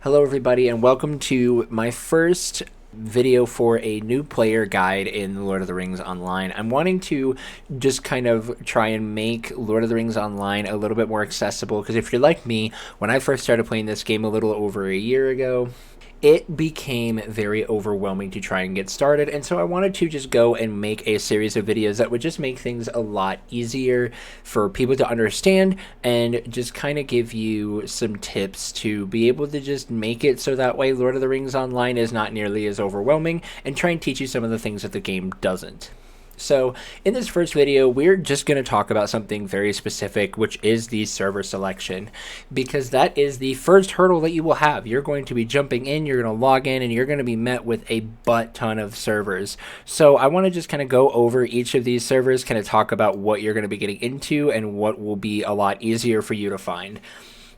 Hello everybody and welcome to my first video for a new player guide in Lord of the Rings Online. I'm wanting to just kind of try and make Lord of the Rings Online a little bit more accessible because if you're like me, when I first started playing this game a little over a year ago, it became very overwhelming to try and get started, and so I wanted to just go and make a series of videos that would just make things a lot easier for people to understand and just kind of give you some tips to be able to just make it so that way Lord of the Rings Online is not nearly as overwhelming and try and teach you some of the things that the game doesn't. So in this first video, we're just going to talk about something very specific, which is the server selection, because that is the first hurdle that you will have. You're going to be jumping in, you're going to log in, and you're going to be met with a butt ton of servers. So I want to just kind of go over each of these servers, kind of talk about what you're going to be getting into and what will be a lot easier for you to find.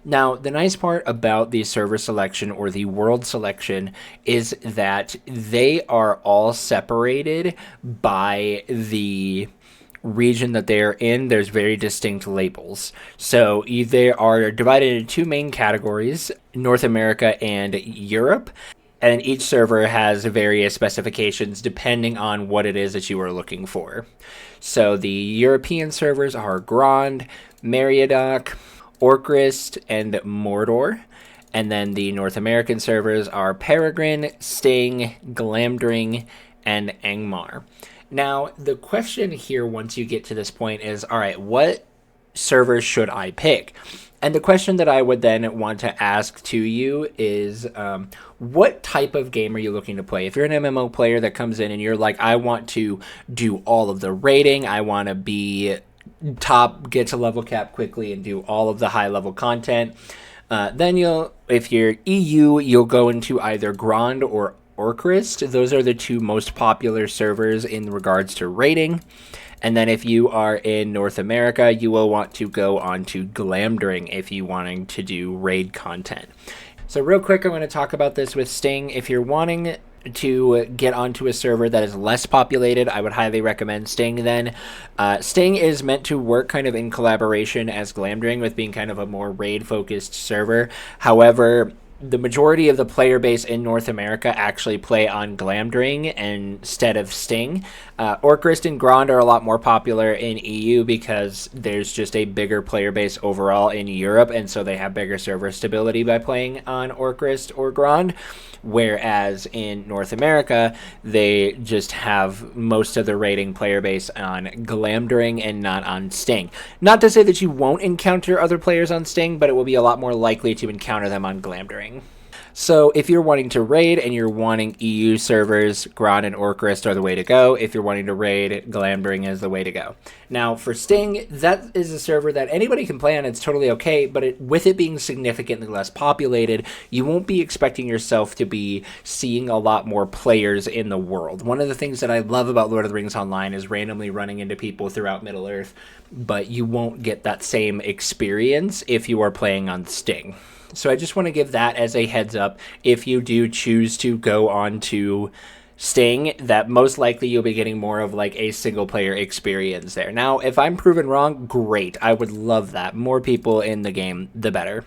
Now, the nice part about the server selection or the world selection is that they are all separated by the region that they are in. There's very distinct labels. So they are divided into two main categories, North America and Europe. And each server has various specifications depending on what it is that you are looking for. So the European servers are Grand, Meriadoc, Orcrist, and Mordor. And then the North American servers are Peregrine, Sting, Glamdring, and Angmar. Now, the question here once you get to this point is, all right, what servers should I pick? And the question that I would then want to ask to you is, what type of game are you looking to play? If you're an MMO player that comes in and you're like, I want to do all of the raiding, I want to be top, get to level cap quickly and do all of the high level content, then if you're EU, you'll go into either Grand or Orcrist. Those are the two most popular servers in regards to raiding. And then if you are in North America, you will want to go on to Glamdring if you wanting to do raid content. So real quick, I'm going to talk about this with Sting. If you're wanting to get onto a server that is less populated, I would highly recommend Sting then. Sting is meant to work kind of in collaboration as Glamdring with being kind of a more raid-focused server. However, the majority of the player base in North America actually play on Glamdring instead of Sting. Orcrist and Grand are a lot more popular in EU because there's just a bigger player base overall in Europe, and so they have bigger server stability by playing on Orcrist or Grand. Whereas in North America, they just have most of the raiding player base on Glamdring and not on Sting. Not to say that you won't encounter other players on Sting, but it will be a lot more likely to encounter them on Glamdring. So if you're wanting to raid and you're wanting EU servers, Grand and Orcrist are the way to go. If you're wanting to raid, Glamdring is the way to go. Now for Sting, that is a server that anybody can play on. It's totally okay, but with it being significantly less populated, you won't be expecting yourself to be seeing a lot more players in the world. One of the things that I love about Lord of the Rings Online is randomly running into people throughout Middle-earth, but you won't get that same experience if you are playing on Sting. So I just want to give that as a heads up. If you do choose to go on to Sting, that most likely you'll be getting more of like a single player experience there. Now, if I'm proven wrong, great. I would love that. More people in the game, the better.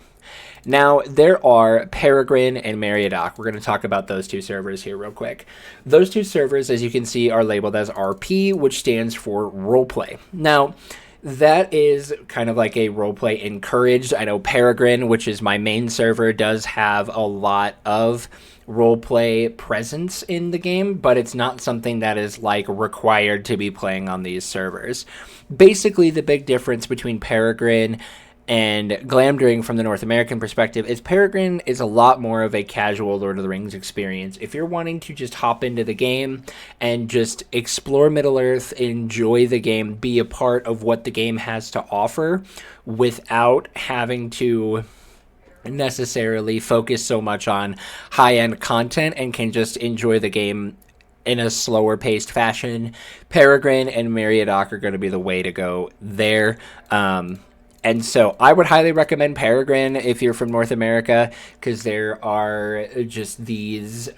Now, there are Peregrine and Meriadoc. We're going to talk about those two servers here real quick. Those two servers, as you can see, are labeled as RP, which stands for Roleplay. Now, that is kind of like a roleplay encouraged. I know Peregrine, which is my main server, does have a lot of roleplay presence in the game, but it's not something that is like required to be playing on these servers. Basically, the big difference between Peregrine and Glamdring from the North American perspective is Peregrine is a lot more of a casual Lord of the Rings experience. If you're wanting to just hop into the game and just explore Middle-earth, enjoy the game, be a part of what the game has to offer without having to necessarily focus so much on high-end content and can just enjoy the game in a slower paced fashion, Peregrine and Meriadoc are going to be the way to go there. And so I would highly recommend Peregrine if you're from North America, because there are just these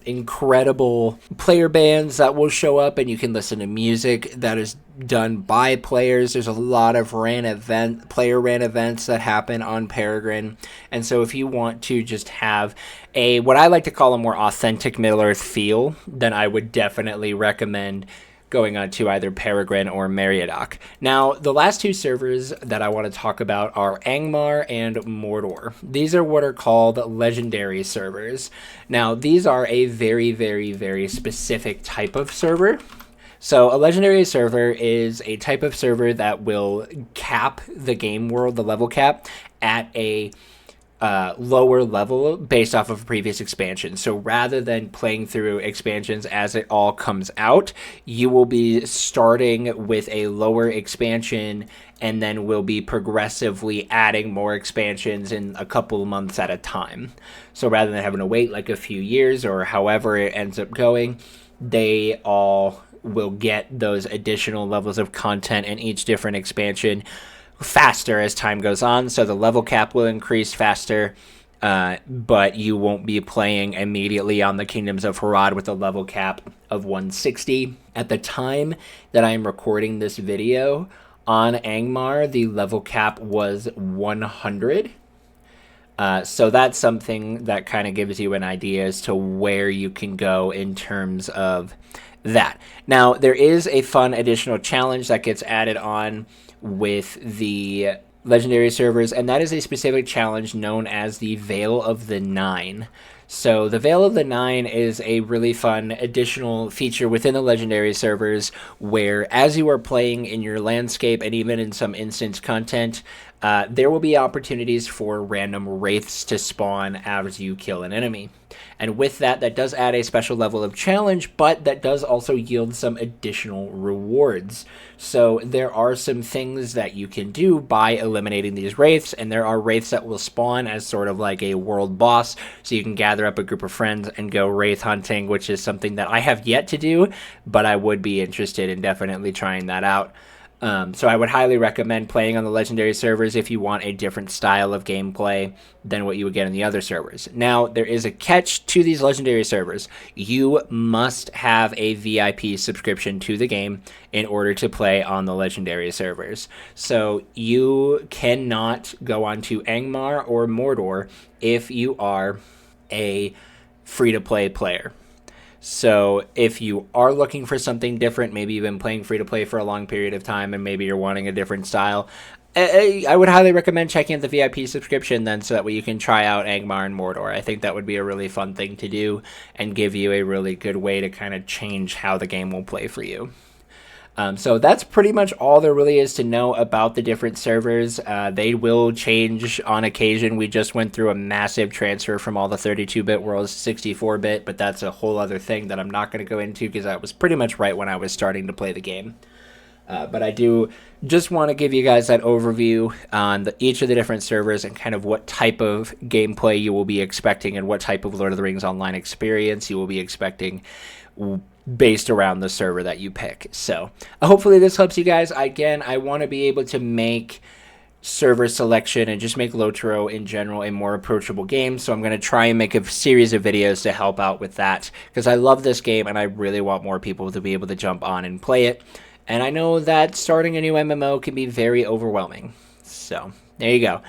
incredible player bands that will show up, and you can listen to music that is done by players. There's a lot of player ran events that happen on Peregrine. And so if you want to just have what I like to call a more authentic Middle-earth feel, then I would definitely recommend going on to either Peregrine or Meriadoc. Now, the last two servers that I want to talk about are Angmar and Mordor. These are what are called legendary servers. Now, these are a very, very, very specific type of server. So a legendary server is a type of server that will cap the game world, the level cap, at a lower level based off of previous expansion. So rather than playing through expansions as it all comes out, you will be starting with a lower expansion and then will be progressively adding more expansions in a couple of months at a time. So rather than having to wait like a few years or however it ends up going, they all will get those additional levels of content in each different expansion faster as time goes on. So the level cap will increase faster, but you won't be playing immediately on the Kingdoms of Harad with a level cap of 160. At the time that I am recording this video, on Angmar, the level cap was 100. So that's something that kind of gives you an idea as to where you can go in terms of that. Now, there is a fun additional challenge that gets added on with the legendary servers, and that is a specific challenge known as the Veil of the Nine. So the Veil of the Nine is a really fun additional feature within the legendary servers where as you are playing in your landscape and even in some instance content, there will be opportunities for random wraiths to spawn as you kill an enemy. And with that, that does add a special level of challenge, but that does also yield some additional rewards. So there are some things that you can do by eliminating these wraiths, and there are wraiths that will spawn as sort of like a world boss, so you can gather up a group of friends and go wraith hunting, which is something that I have yet to do, but I would be interested in definitely trying that out. So I would highly recommend playing on the legendary servers if you want a different style of gameplay than what you would get in the other servers. Now, there is a catch to these legendary servers. You must have a VIP subscription to the game in order to play on the legendary servers. So you cannot go on to Angmar or Mordor if you are a free-to-play player. So if you are looking for something different, maybe you've been playing free-to-play for a long period of time and maybe you're wanting a different style, I would highly recommend checking out the VIP subscription then, so that way you can try out Angmar and Mordor. I think that would be a really fun thing to do and give you a really good way to kind of change how the game will play for you. So that's pretty much all there really is to know about the different servers. They will change on occasion. We just went through a massive transfer from all the 32-bit worlds to 64-bit, but that's a whole other thing that I'm not going to go into because that was pretty much right when I was starting to play the game. But I do just want to give you guys that overview on each of the different servers and kind of what type of gameplay you will be expecting and what type of Lord of the Rings Online experience you will be expecting based around the server that you pick. So hopefully this helps you guys. Again, I want to be able to make server selection and just make LOTRO in general a more approachable game. So I'm going to try and make a series of videos to help out with that because I love this game and I really want more people to be able to jump on and play it. And I know that starting a new MMO can be very overwhelming. So there you go.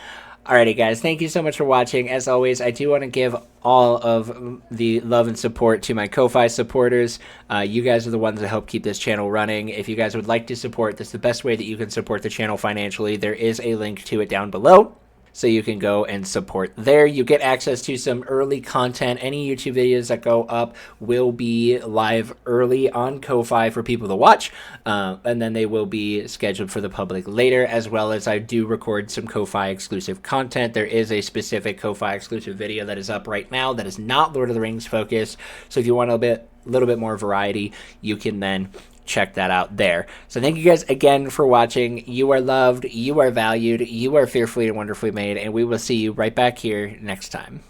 Alrighty, guys, thank you so much for watching. As always, I do want to give all of the love and support to my Ko-Fi supporters. You guys are the ones that help keep this channel running. If you guys would like to support this, the best way that you can support the channel financially, there is a link to it down below. So you can go and support there. You get access to some early content. Any YouTube videos that go up will be live early on Ko-Fi for people to watch. And then they will be scheduled for the public later, as well as I do record some Ko-Fi exclusive content. There is a specific Ko-Fi exclusive video that is up right now that is not Lord of the Rings focused. So if you want a little bit more variety, you can then check that out there. So thank you guys again for watching. You are loved, you are valued, you are fearfully and wonderfully made, and we will see you right back here next time.